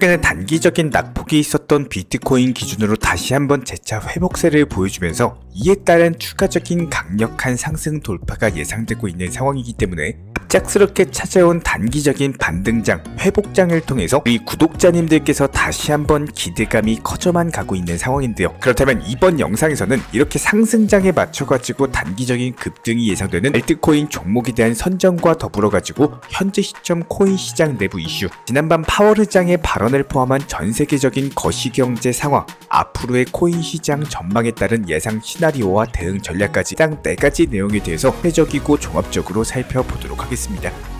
최근에 단기적인 낙폭이 있었던 비트코인 기준으로 다시 한번 재차 회복세를 보여주면서 이에 따른 추가적인 강력한 상승 돌파가 예상되고 있는 상황이기 때문에 갑작스럽게 찾아온 단기적인 반등장, 회복장을 통해서 우리 구독자님들께서 다시 한번 기대감이 커져만 가고 있는 상황인데요. 그렇다면 이번 영상에서는 이렇게 상승장에 맞춰가지고 단기적인 급등이 예상되는 알트코인 종목에 대한 선정과 더불어가지고 현재 시점 코인 시장 내부 이슈, 지난밤 파월의장의 발언을 포함한 전세계적인 거시경제 상황, 앞으로의 코인 시장 전망에 따른 예상 시나리오와 대응 전략까지 딱 4가지 내용에 대해서 회적이고 종합적으로 살펴보도록 하겠습니다.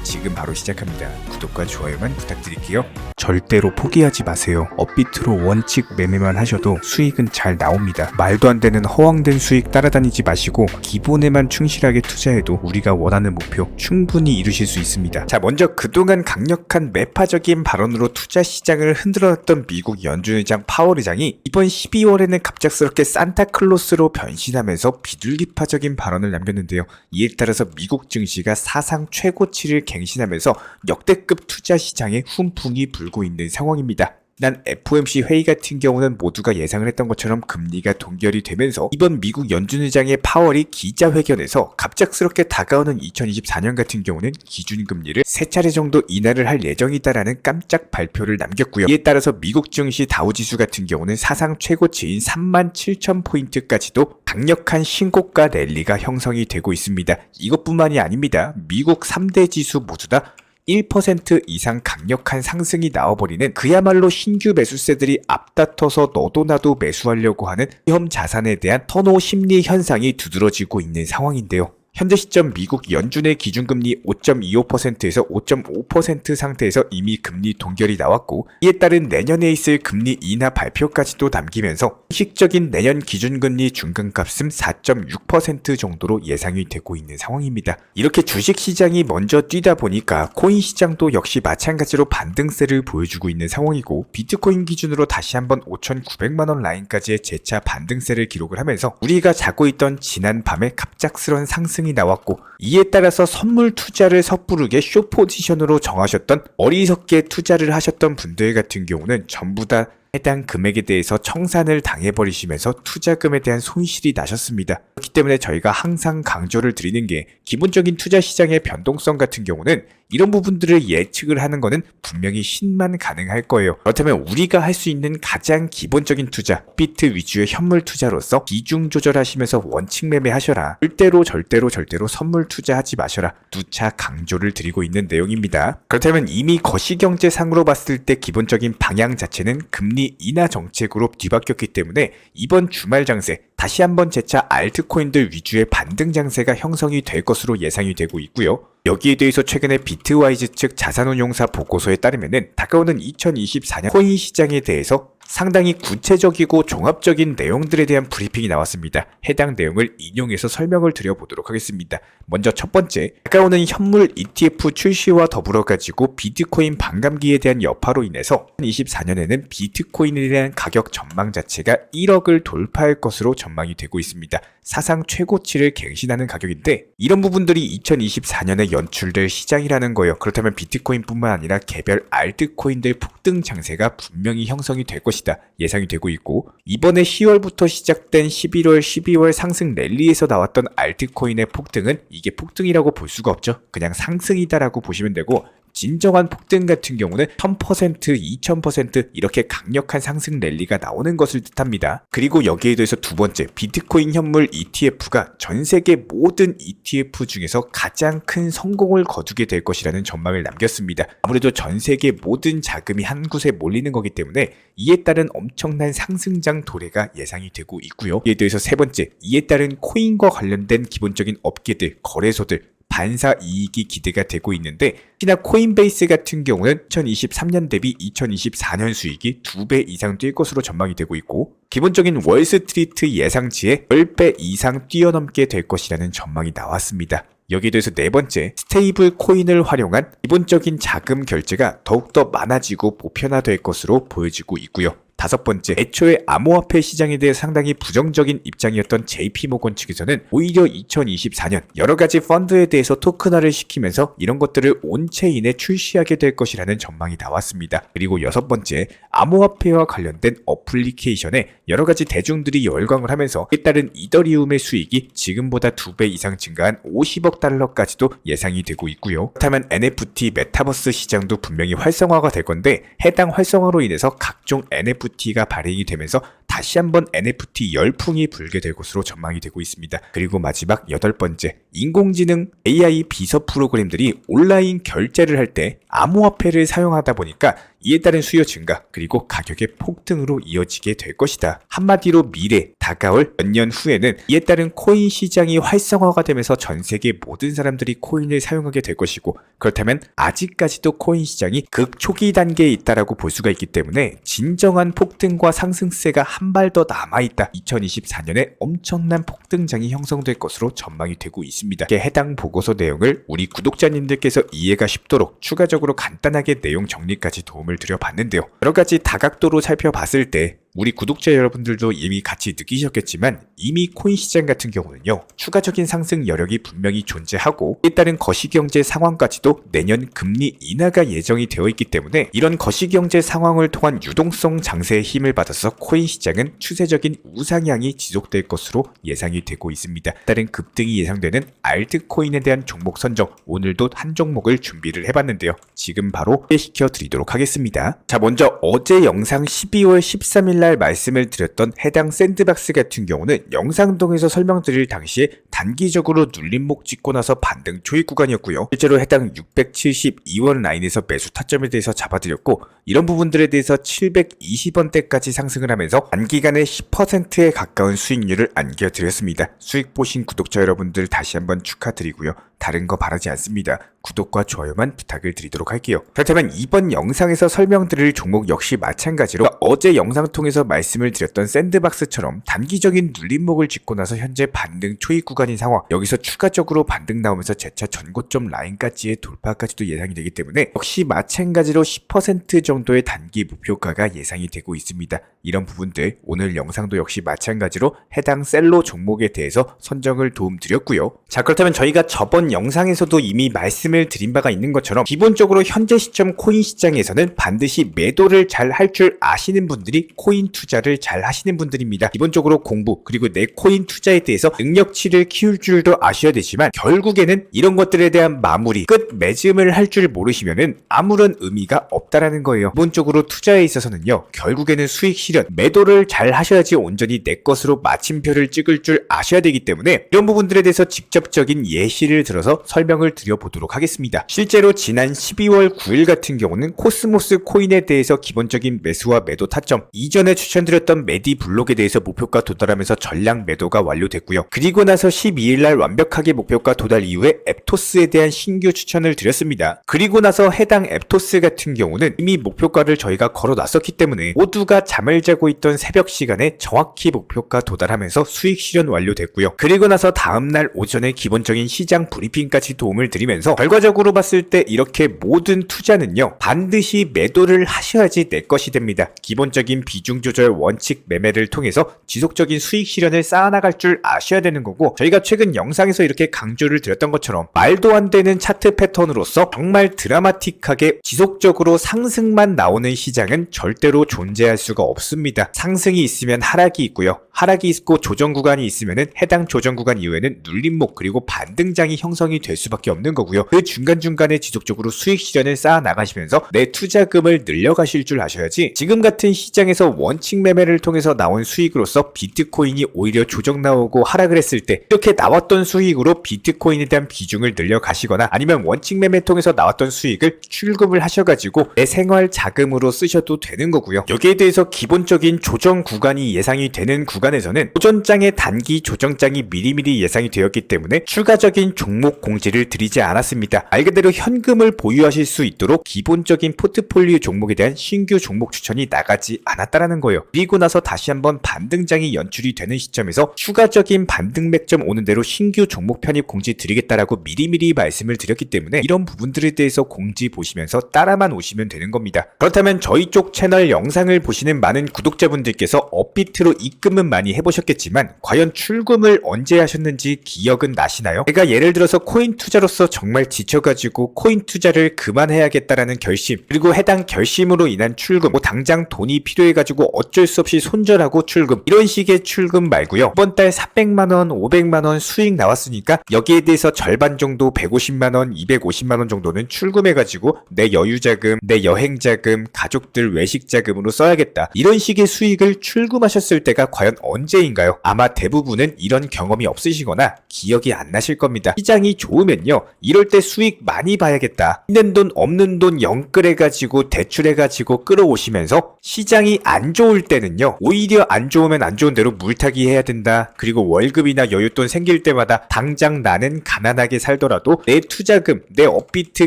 지금 바로 시작합니다. 구독과 좋아요만 부탁드릴게요. 절대로 포기하지 마세요. 업비트로 원칙 매매만 하셔도 수익은 잘 나옵니다. 말도 안 되는 허황된 수익 따라다니지 마시고 기본에만 충실하게 투자해도 우리가 원하는 목표 충분히 이루실 수 있습니다. 자, 먼저 그동안 강력한 매파적인 발언으로 투자 시장을 흔들어놨던 미국 연준 의장 파월 의장이 이번 12월에는 갑작스럽게 산타클로스로 변신하면서 비둘기파적인 발언을 남겼는데요. 이에 따라서 미국 증시가 사상 최고치를 갱신하면서 역대급 투자 시장에 훈풍이 불고 있는 상황입니다. 난 FOMC 회의 같은 경우는 모두가 예상을 했던 것처럼 금리가 동결이 되면서 이번 미국 연준 의장의 파월이 기자회견에서 갑작스럽게 다가오는 2024년 같은 경우는 기준금리를 3차례 정도 인하를 할 예정이다라는 깜짝 발표를 남겼고요. 이에 따라서 미국 증시 다우지수 같은 경우는 사상 최고치인 37,000포인트까지도 강력한 신고가 랠리가 형성이 되고 있습니다. 이것뿐만이 아닙니다. 미국 3대 지수 모두 다 1% 이상 강력한 상승이 나와버리는 그야말로 신규 매수세들이 앞다퉈서 너도 나도 매수하려고 하는 위험 자산에 대한 선호 심리 현상이 두드러지고 있는 상황인데요. 현재 시점 미국 연준의 기준금리 5.25%에서 5.5% 상태에서 이미 금리 동결이 나왔고, 이에 따른 내년에 있을 금리 인하 발표까지도 남기면서 공식적인 내년 기준금리 중간값은 4.6% 정도로 예상이 되고 있는 상황입니다. 이렇게 주식시장이 먼저 뛰다 보니까 코인 시장도 역시 마찬가지로 반등세를 보여주고 있는 상황이고, 비트코인 기준으로 다시 한번 5,900만원 라인까지의 재차 반등세를 기록을 하면서 우리가 자고 있던 지난 밤에 갑작스런 상승이 나왔고, 이에 따라서 선물 투자를 섣부르게 숏 포지션으로 정하셨던 어리석게 투자를 하셨던 분들 같은 경우는 전부 다 해당 금액에 대해서 청산을 당해버리시면서 투자금에 대한 손실이 나셨습니다. 그렇기 때문에 저희가 항상 강조를 드리는 게 기본적인 투자 시장의 변동성 같은 경우는 이런 부분들을 예측을 하는 것은 분명히 신만 가능할 거예요. 그렇다면 우리가 할 수 있는 가장 기본적인 투자, 비트 위주의 현물 투자로서 비중 조절하시면서 원칙 매매하셔라. 절대로 선물 투자하지 마셔라. 누차 강조를 드리고 있는 내용입니다. 그렇다면 이미 거시경제상으로 봤을 때 기본적인 방향 자체는 금리 인하 정책으로 뒤바뀌었기 때문에 이번 주말 장세 다시 한번 재차 알트코인들 위주의 반등 장세가 형성이 될 것으로 예상이 되고 있고요. 여기에 대해서 최근에 비트와이즈 측 자산운용사 보고서에 따르면은 다가오는 2024년 코인 시장에 대해서 상당히 구체적이고 종합적인 내용들에 대한 브리핑이 나왔습니다. 해당 내용을 인용해서 설명을 드려보도록 하겠습니다. 먼저 첫 번째, 다가오는 현물 ETF 출시와 더불어 가지고 비트코인 반감기에 대한 여파로 인해서 2024년에는 비트코인에 대한 가격 전망 자체가 1억을 돌파할 것으로 전망이 되고 있습니다. 사상 최고치를 갱신하는 가격인데, 이런 부분들이 2024년에 연출될 시장이라는 거예요. 그렇다면 비트코인뿐만 아니라 개별 알트코인들 폭등 장세가 분명히 형성이 될 것이다 예상이 되고 있고, 이번에 10월부터 시작된 11월, 12월 상승 랠리에서 나왔던 알트코인의 폭등은 이게 폭등이라고 볼 수가 없죠. 그냥 상승이다라고 보시면 되고, 진정한 폭등 같은 경우는 1000%, 2000% 이렇게 강력한 상승 랠리가 나오는 것을 뜻합니다. 그리고 여기에 대해서 두 번째, 비트코인 현물 ETF가 전 세계 모든 ETF 중에서 가장 큰 성공을 거두게 될 것이라는 전망을 남겼습니다. 아무래도 전 세계 모든 자금이 한 곳에 몰리는 거기 때문에 이에 따른 엄청난 상승장 도래가 예상이 되고 있고요. 이에 대해서 세 번째, 이에 따른 코인과 관련된 기본적인 업계들, 거래소들, 반사 이익이 기대가 되고 있는데, 특히나 코인베이스 같은 경우는 2023년 대비 2024년 수익이 2배 이상 뛸 것으로 전망이 되고 있고, 기본적인 월스트리트 예상치에 10배 이상 뛰어넘게 될 것이라는 전망이 나왔습니다. 여기에 대해서 네 번째, 스테이블 코인을 활용한 기본적인 자금 결제가 더욱더 많아지고 보편화될 것으로 보여지고 있고요. 다섯 번째, 애초에 암호화폐 시장에 대해 상당히 부정적인 입장이었던 JP모건 측에서는 오히려 2024년 여러 가지 펀드에 대해서 토큰화를 시키면서 이런 것들을 온체인에 출시하게 될 것이라는 전망이 나왔습니다. 그리고 여섯 번째, 암호화폐와 관련된 어플리케이션에 여러 가지 대중들이 열광을 하면서 이에 따른 이더리움의 수익이 지금보다 2배 이상 증가한 50억 달러까지도 예상이 되고 있고요. 그렇다면 NFT 메타버스 시장도 분명히 활성화가 될 건데 해당 활성화로 인해서 각종 NFT가 발행이 되면서 다시 한번 NFT 열풍이 불게 될 것으로 전망이 되고 있습니다. 그리고 마지막 여덟 번째, 인공지능 AI 비서 프로그램들이 온라인 결제를 할 때 암호화폐를 사용하다 보니까 이에 따른 수요 증가 그리고 가격의 폭등으로 이어지게 될 것이다. 한마디로 미래, 다가올 몇 년 후에는 이에 따른 코인 시장이 활성화가 되면서 전 세계 모든 사람들이 코인을 사용하게 될 것이고 그렇다면 아직까지도 코인 시장이 극초기 단계에 있다라고 볼 수가 있기 때문에 진정한 폭등과 상승세가 한 발 더 남아있다. 2024년에 엄청난 폭등장이 형성될 것으로 전망이 되고 있습니다. 해당 보고서 내용을 우리 구독자님들께서 이해가 쉽도록 추가적으로 간단하게 내용 정리까지 도움을 드려봤는데요. 여러 가지 다각도로 살펴봤을 때 우리 구독자 여러분들도 이미 같이 느끼셨겠지만 이미 코인 시장 같은 경우는요, 추가적인 상승 여력이 분명히 존재하고 이에 따른 거시경제 상황까지도 내년 금리 인하가 예정이 되어 있기 때문에 이런 거시경제 상황을 통한 유동성 장세의 힘을 받아서 코인 시장은 추세적인 우상향이 지속될 것으로 예상이 되고 있습니다. 다른 급등이 예상되는 알트코인에 대한 종목 선정, 오늘도 한 종목을 준비를 해봤는데요. 지금 바로 소개시켜 드리도록 하겠습니다. 자, 먼저 어제 영상 12월 13일 날 말씀을 드렸던 해당 샌드박스 같은 경우는 영상동에서 설명드릴 당시에 단기적으로 눌림목 찍고 나서 반등 초입 구간이었고요. 실제로 해당 672원 라인에서 매수 타점에 대해서 잡아드렸고 이런 부분들에 대해서 720원대까지 상승을 하면서 단기간에 10%에 가까운 수익률을 안겨드렸습니다. 수익 보신 구독자 여러분들 다시 한번 축하드리고요. 다른 거 바라지 않습니다. 구독과 좋아요만 부탁을 드리도록 할게요. 그렇다면 이번 영상에서 설명드릴 종목 역시 마찬가지로 어제 영상 통해서 말씀을 드렸던 샌드박스처럼 단기적인 눌림목을 짚고 나서 현재 반등 초입 구간인 상황, 여기서 추가적으로 반등 나오면서 재차 전고점 라인까지의 돌파까지도 예상이 되기 때문에 역시 마찬가지로 10% 정도의 단기 목표가가 예상이 되고 있습니다. 이런 부분들 오늘 영상도 역시 마찬가지로 해당 셀로 종목에 대해서 선정을 도움드렸고요. 자, 그렇다면 저희가 저번 영상에서도 이미 말씀을 드린 바가 있는 것처럼 기본적으로 현재 시점 코인 시장에서는 반드시 매도를 잘 할 줄 아시는 분들이 코인 투자를 잘 하시는 분들입니다. 기본적으로 공부 그리고 내 코인 투자에 대해서 능력치를 키울 줄도 아셔야 되지만 결국에는 이런 것들에 대한 마무리, 끝 맺음을 할 줄 모르시면은 아무런 의미가 없다라는 거예요. 기본적으로 투자에 있어서는요, 결국에는 수익 실현, 매도를 잘 하셔야지 온전히 내 것으로 마침표를 찍을 줄 아셔야 되기 때문에 이런 부분들에 대해서 직접적인 예시를 들어서 설명을 드려보도록 하겠습니다. 실제로 지난 12월 9일 같은 경우는 코스모스 코인에 대해서 기본적인 매수와 매도 타점, 이전에 추천드렸던 메디 블록에 대해서 목표가 도달하면서 전량 매도가 완료됐고요. 그리고 나서 12일날 완벽하게 목표가 도달 이후에 앱토스에 대한 신규 추천을 드렸습니다. 그리고 나서 해당 앱토스 같은 경우는 이미 목표가를 저희가 걸어놨었기 때문에 모두가 잠을 자고 있던 새벽 시간에 정확히 목표가 도달하면서 수익 실현 완료됐고요. 그리고 나서 다음날 오전에 기본적인 시장 브리핑까지 도움을 드리면서 결과적으로 봤을 때 이렇게 모든 투자는요, 반드시 매도를 하셔야지 내 것이 됩니다. 기본적인 비중 조절 원칙 매매를 통해서 지속적인 수익 실현을 쌓아나갈 줄 아셔야 되는 거고, 저희가 최근 영상에서 이렇게 강조를 드렸던 것처럼 말도 안 되는 차트 패턴으로서 정말 드라마틱하게 지속적으로 상승만 나오는 시장은 절대로 존재할 수가 없습니다. 상승이 있으면 하락이 있고요. 하락이 있고 조정 구간이 있으면은 해당 조정 구간 이후에는 눌림목 그리고 반등장이 형성이 될 수밖에 없는 거고요. 그 중간중간에 지속적으로 수익 실현을 쌓아 나가시면서 내 투자금을 늘려가실 줄 아셔야지 지금 같은 시장에서 원칙 매매를 통해서 나온 수익으로서 비트코인이 오히려 조정 나오고 하락을 했을 때 이렇게 나왔던 수익으로 비트코인에 대한 비중을 늘려가시거나 아니면 원칙 매매 통해서 나왔던 수익을 출금을 하셔가지고 내 생활 자금으로 쓰셔도 되는 거고요. 여기에 대해서 기본적인 조정 구간이 예상이 되는 구간에서는 오전장의 단기 조정장이 미리미리 예상이 되었기 때문에 추가적인 종목 공지를 드리지 않았습니다. 말 그대로 현금을 보유하실 수 있도록 기본적인 포트폴리오 종목에 대한 신규 종목 추천이 나가지 않았다라는 거예요. 그리고 나서 다시 한번 반등장이 연출이 되는 시점에서 추가적인 반등 맥점 오는 대로 신규 종목 편입 공지 드리겠다라고 미리미리 말씀을 드렸기 때문에 이런 부분들에 대해서 공지 보시면서 따라만 오시면 되는 겁니다. 그렇다면 저희 쪽 채널 영상을 보시는 많은 구독자분들께서 업비트로 입금은 많이 해보셨겠지만 과연 출금을 언제 하셨는지 기억은 나시나요? 제가 예를 들어서 코인 투자로서 정말 지쳐가지고 코인 투자를 그만해야겠다라는 결심, 그리고 해당 결심으로 인한 출금, 뭐 당장 돈이 필요해가지고 어쩔 수 없이 손절하고 출금, 이런 식의 출금 말고요. 이번 달 400만원, 500만원 수익 나왔으니까 여기에 대해서 절반 정도 150만원, 250만원 정도는 출금해가지고 내 여유자금, 내 여행자금, 가족들 외식자금으로 써야겠다, 이런 식의 수익을 출금하셨을 때가 과연 언제인가요? 아마 대부분은 이런 경험이 없으시거나 기억이 안 나실 겁니다. 시장이 좋으면요, 이럴 때 수익 많이 봐야겠다, 있는 돈 없는 돈 영끌해가지고 대출해가지고 끌어오시면서 시장이 안 좋을 때는요, 오히려 안 좋으면 안 좋은 대로 물타기 해야 된다, 그리고 월급이나 여윳돈 생길 때마다 당장 나는 가난하게 살더라도 내 투자금, 내 업비트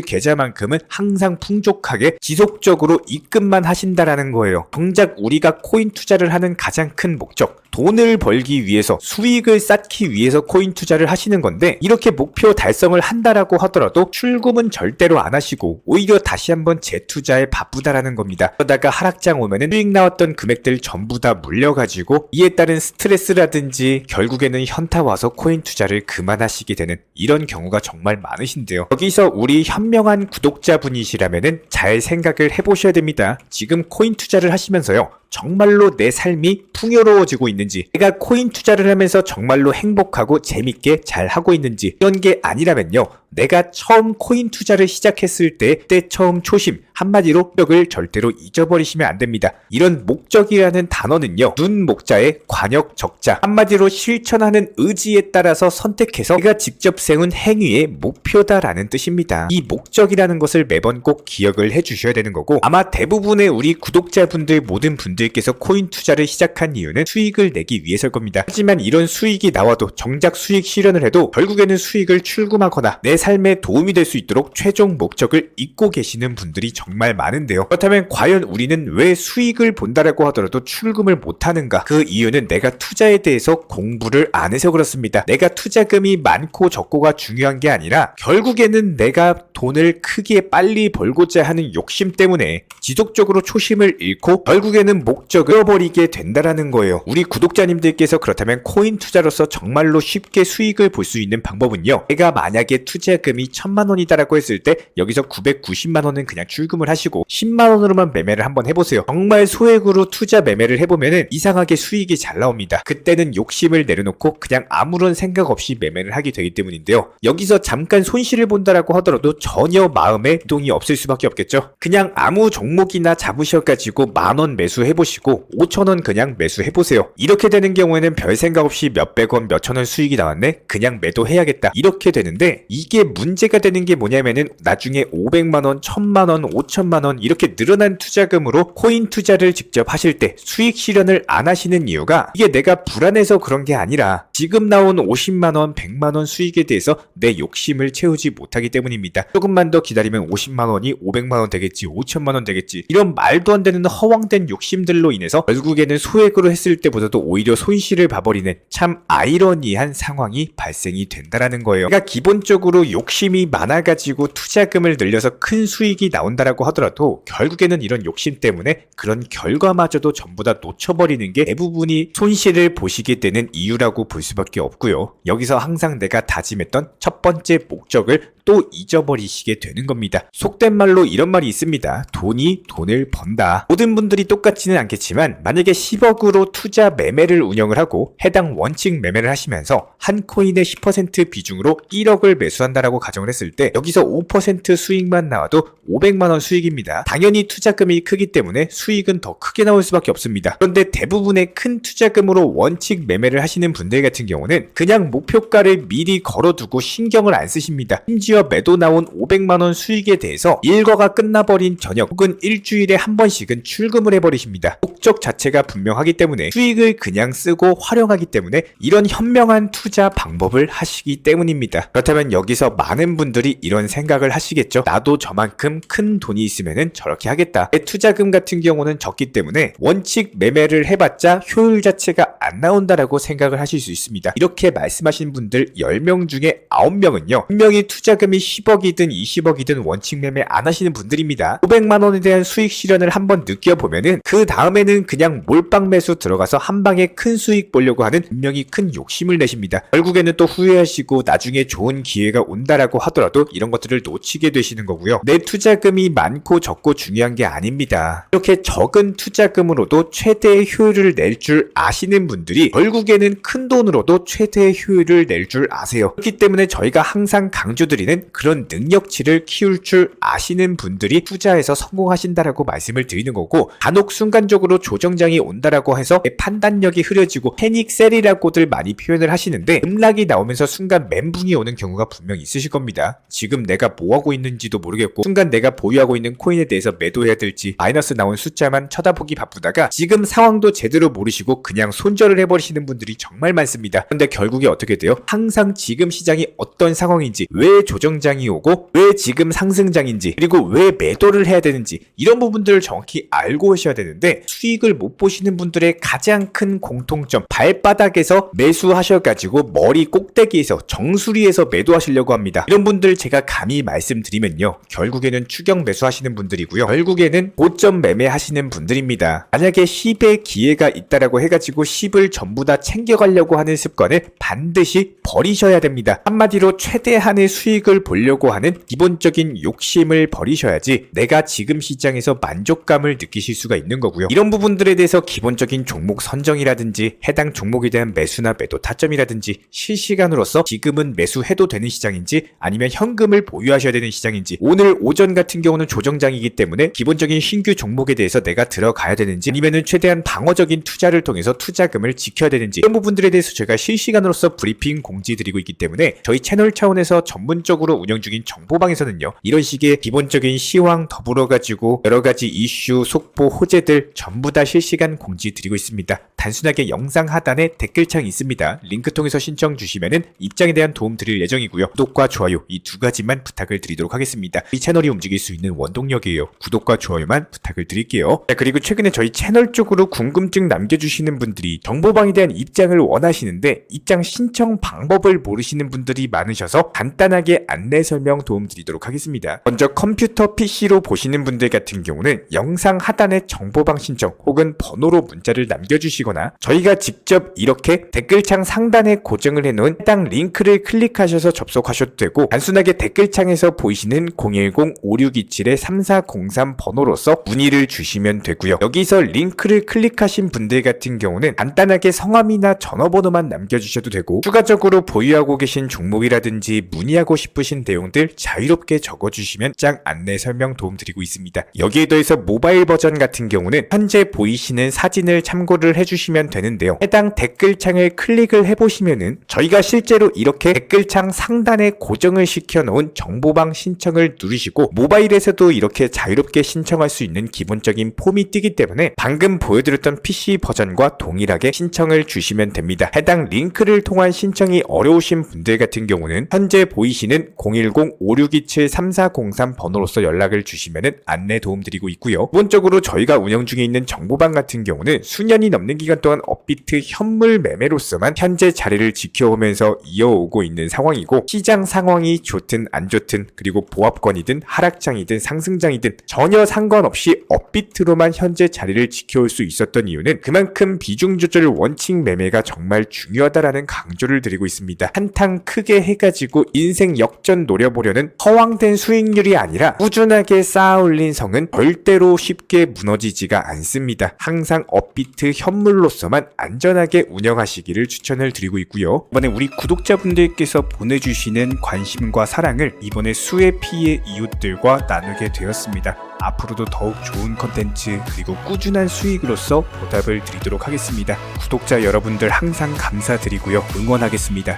계좌만큼은 항상 풍족하게 지속적으로 입금만 하신다라는 거예요. 정작 우리가 코인 투자를 하는 가장 큰 목적, 돈을 벌기 위해서, 수익을 쌓기 위해서 코인 투자를 하시는 건데, 이렇게 목표 달성을 한다라고 하더라도 출금은 절대로 안 하시고 오히려 다시 한번 재투자에 바쁘다라는 겁니다. 그러다가 하락장 오면은 수익 나왔던 금액들 전부 다 물려가지고 이에 따른 스트레스라든지 결국에는 현타 와서 코인 투자를 그만하시게 되는 이런 경우가 정말 많으신데요. 여기서 우리 현명한 구독자분이시라면은 잘 생각을 해보셔야 됩니다. 지금 코인 투자를 하시면서요, 정말로 내 삶이 풍요로워지고 있는지, 내가 코인 투자를 하면서 정말로 행복하고 재밌게 잘 하고 있는지, 이런 게 아니라면요, 내가 처음 코인 투자를 시작했을 때 처음 초심, 한마디로 목적을 절대로 잊어버리시면 안 됩니다. 이런 목적이라는 단어는요, 눈 목자에 관역 적자, 한마디로 실천하는 의지에 따라서 선택해서 내가 직접 세운 행위의 목표다라는 뜻입니다. 이 목적이라는 것을 매번 꼭 기억을 해주셔야 되는 거고, 아마 대부분의 우리 구독자분들, 모든 분들께서 코인 투자를 시작한 이유는 수익을 내기 위해서일 겁니다. 하지만 이런 수익이 나와도 정작 수익 실현을 해도 결국에는 수익을 출금하거나 내 삶에 도움이 될 수 있도록 최종 목적을 잊고 계시는 분들이 정말 많은데요. 그렇다면 과연 우리는 왜 수익을 본다라고 하더라도 출금을 못하는가? 그 이유는 내가 투자에 대해서 공부를 안 해서 그렇습니다. 내가 투자금이 많고 적고가 중요한 게 아니라 결국에는 내가 돈을 크게 빨리 벌고자 하는 욕심 때문에 지속적으로 초심을 잃고 결국에는 목적을 잃어버리게 된다라는 거예요. 우리 구독자님들께서 그렇다면 코인 투자로서 정말로 쉽게 수익을 볼 수 있는 방법은요, 내가 만약에 투자금이 1000만원이다라고 했을 때 여기서 990만원은 그냥 출금을 하시고 10만원으로만 매매를 한번 해보세요. 정말 소액으로 투자 매매를 해보면은 이상하게 수익이 잘 나옵니다. 그때는 욕심을 내려놓고 그냥 아무런 생각 없이 매매를 하게 되기 때문인데요, 여기서 잠깐 손실을 본다라고 하더라도 전혀 마음에 동이 없을 수밖에 없겠죠. 그냥 아무 종목이나 잡으셔가지고 만원 매수해보시고 5천원 그냥 매수해보세요. 이렇게 되는 경우에는 별 생각 없이 몇백원 몇천원 수익이 나왔네, 그냥 매도해야겠다, 이렇게 되는데, 이게 문제가 되는 게 뭐냐면은 나중에 500만원, 1000만원, 5천만원 이렇게 늘어난 투자금으로 코인 투자를 직접 하실 때 수익 실현을 안 하시는 이유가, 이게 내가 불안해서 그런 게 아니라 지금 나온 50만원, 100만원 수익에 대해서 내 욕심을 채우지 못하기 때문입니다. 조금만 더 기다리면 50만원이 500만원 되겠지, 5천만원 되겠지, 이런 말도 안 되는 허황된 욕심들로 인해서 결국에는 소액으로 했을 때보다도 오히려 손실을 봐버리는 참 아이러니한 상황이 발생이 된다라는 거예요. 그러니까 기본적으로 욕심이 많아가지고 투자금을 늘려서 큰 수익이 나온다라고 하더라도 결국에는 이런 욕심 때문에 그런 결과마저도 전부 다 놓쳐버리는 게 대부분이 손실을 보시게 되는 이유라고 볼 수밖에 없고요. 여기서 항상 내가 다짐했던 첫 번째 목적을 또 잊어버리시게 되는 겁니다. 속된 말로 이런 말이 있습니다. 돈이 돈을 번다. 모든 분들이 똑같지는 않겠지만 만약에 10억으로 투자 매매를 운영을 하고 해당 원칙 매매를 하시면서 한 코인의 10% 비중으로 1억을 매수한다라고 가정을 했을 때 여기서 5% 수익만 나와도 500만원 수익입니다. 당연히 투자금이 크기 때문에 수익은 더 크게 나올 수밖에 없습니다. 그런데 대부분의 큰 투자금으로 원칙 매매를 하시는 분들 같은 경우는 그냥 목표가를 미리 걸어두고 신경을 안 쓰십니다. 심지어 매도 나온 500만원 수익에 대해서 일과가 끝나버린 저녁 혹은 일주일에 한 번씩은 출금을 해버리십니다. 있습니다. 목적 자체가 분명하기 때문에 수익을 그냥 쓰고 활용하기 때문에 이런 현명한 투자 방법을 하시기 때문입니다. 그렇다면 여기서 많은 분들이 이런 생각을 하시겠죠. 나도 저만큼 큰 돈이 있으면 저렇게 하겠다. 내 투자금 같은 경우는 적기 때문에 원칙 매매를 해봤자 효율 자체가 안 나온다라고 생각을 하실 수 있습니다. 이렇게 말씀하신 분들 10명 중에 9명은요. 분명히 투자금이 10억이든 20억이든 원칙 매매 안 하시는 분들입니다. 500만 원에 대한 수익 실현을 한번 느껴보면은 그 다음에는 그냥 몰빵 매수 들어가서 한 방에 큰 수익 보려고 하는 분명히 큰 욕심을 내십니다. 결국에는 또 후회하시고 나중에 좋은 기회가 온다라고 하더라도 이런 것들을 놓치게 되시는 거고요. 내 투자금이 많고 적고 중요한 게 아닙니다. 이렇게 적은 투자금으로도 최대의 효율을 낼 줄 아시는 분들이 결국에는 큰 돈으로도 최대의 효율을 낼 줄 아세요. 그렇기 때문에 저희가 항상 강조드리는 그런 능력치를 키울 줄 아시는 분들이 투자에서 성공하신다라고 말씀을 드리는 거고, 간혹 순간적으로 조정장이 온다라고 해서 판단력이 흐려지고 패닉셀이라고들 많이 표현을 하시는데 급락이 나오면서 순간 멘붕이 오는 경우가 분명히 있으실 겁니다. 지금 내가 뭐하고 있는지도 모르겠고 순간 내가 보유하고 있는 코인에 대해서 매도해야 될지 마이너스 나온 숫자만 쳐다보기 바쁘다가 지금 상황도 제대로 모르시고 그냥 손절을 해버리시는 분들이 정말 많습니다. 그런데 결국에 어떻게 돼요? 항상 지금 시장이 어떤 상황인지, 왜 조정장이 오고 왜 지금 상승장인지, 그리고 왜 매도를 해야 되는지 이런 부분들을 정확히 알고 오셔야 되는데 수익을 못 보시는 분들의 가장 큰 공통점, 발바닥에서 매수하셔가지고 머리 꼭대기에서 정수리에서 매도하시려고 합니다. 이런 분들 제가 감히 말씀드리면요, 결국에는 추격 매수하시는 분들이고요, 결국에는 고점 매매하시는 분들입니다. 만약에 10의 기회가 있다라고 해가지고 10을 전부 다 챙겨가려고 하는 습관을 반드시 버리셔야 됩니다. 한마디로 최대한의 수익을 보려고 하는 기본적인 욕심을 버리셔야지 내가 지금 시장에서 만족감을 느끼실 수가 있는 거고요. 이런 부분들에 대해서 기본적인 종목 선정이라든지 해당 종목에 대한 매수나 매도 타점이라든지 실시간으로서 지금은 매수해도 되는 시장인지 아니면 현금을 보유하셔야 되는 시장인지, 오늘 오전 같은 경우는 조정장이기 때문에 기본적인 신규 종목에 대해서 내가 들어가야 되는지 아니면은 최대한 방어적인 투자를 통해서 투자금을 지켜야 되는지, 이런 부분들에 대해서 제가 실시간으로서 브리핑 공지 드리고 있기 때문에 저희 채널 차원에서 전문적으로 운영 중인 정보방에서는요, 이런 식의 기본적인 시황 더불어 가지고 여러 가지 이슈, 속보, 호재들 전부 다 실시간 공지 드리고 있습니다. 단순하게 영상 하단에 댓글창이 있습니다. 링크 통해서 신청 주시면은 입장에 대한 도움 드릴 예정이고요. 구독과 좋아요 이 두 가지만 부탁을 드리도록 하겠습니다. 이 채널이 움직일 수 있는 원동력이에요. 구독과 좋아요만 부탁을 드릴게요. 자, 그리고 최근에 저희 채널 쪽으로 궁금증 남겨주시는 분들이 정보방에 대한 입장을 원하시는데 입장 신청 방법을 모르시는 분들이 많으셔서 간단하게 안내 설명 도움 드리도록 하겠습니다. 먼저 컴퓨터 PC로 보시는 분들 같은 경우는 영상 하단에 정보방 신청 혹은 번호로 문자를 남겨주시거나 저희가 직접 이렇게 댓글창 상단에 고정을 해놓은 해당 링크를 클릭하셔서 접속하셔도 되고, 단순하게 댓글창에서 보이시는 010-5627-3403 번호로서 문의를 주시면 되고요. 여기서 링크를 클릭하신 분들 같은 경우는 간단하게 성함이나 전화번호만 남겨주셔도 되고, 추가적으로 보유하고 계신 종목이라든지 문의하고 싶으신 내용들 자유롭게 적어주시면 짱 안내 설명 도움드리고 있습니다. 여기에 더해서 모바일 버전 같은 경우는 현재 보이시는 사진을 참고를 해주시면 되는데요, 해당 댓글창을 클릭을 해보시면은 저희가 실제로 이렇게 댓글창 상단에 고정을 시켜놓은 정보방 신청을 누르시고 모바일에서도 이렇게 자유롭게 신청할 수 있는 기본적인 폼이 뜨기 때문에 방금 보여드렸던 PC 버전과 동일하게 신청을 주시면 됩니다. 해당 링크를 통한 신청이 어려우신 분들 같은 경우는 현재 보이시는 010-5627-3403 번호로서 연락을 주시면 안내 도움드리고 있고요. 기본적으로 저희가 운영 중에 있는 정보방 같은 경우는 수년이 넘는 기간 동안 업비트 현물 매매로서만 현재 자리를 지켜오면서 이어오고 있는 상황이고, 시장 상황이 좋든 안 좋든 그리고 보합권이든 하락장이든 상승장이든 전혀 상관없이 업비트로만 현재 자리를 지켜올 수 있었던 이유는 그만큼 비중 조절 원칙 매매가 정말 중요하다라는 강조를 드리고 있습니다. 한탕 크게 해가지고 인생 역전 노려보려는 허황된 수익률이 아니라 꾸준하게 쌓아올린 성은 절대로 쉽게 무너지지가 않습니다. 항상 업비트 현물로서만 안전하게 운영하시기를 추천을 드리고 있고요. 이번에 우리 구독자분들께서 보내주시는 관심과 사랑을 이번에 수혜 피해 이웃들과 나누게 되었습니다. 앞으로도 더욱 좋은 컨텐츠 그리고 꾸준한 수익으로서 보답을 드리도록 하겠습니다. 구독자 여러분들 항상 감사드리고요. 응원하겠습니다.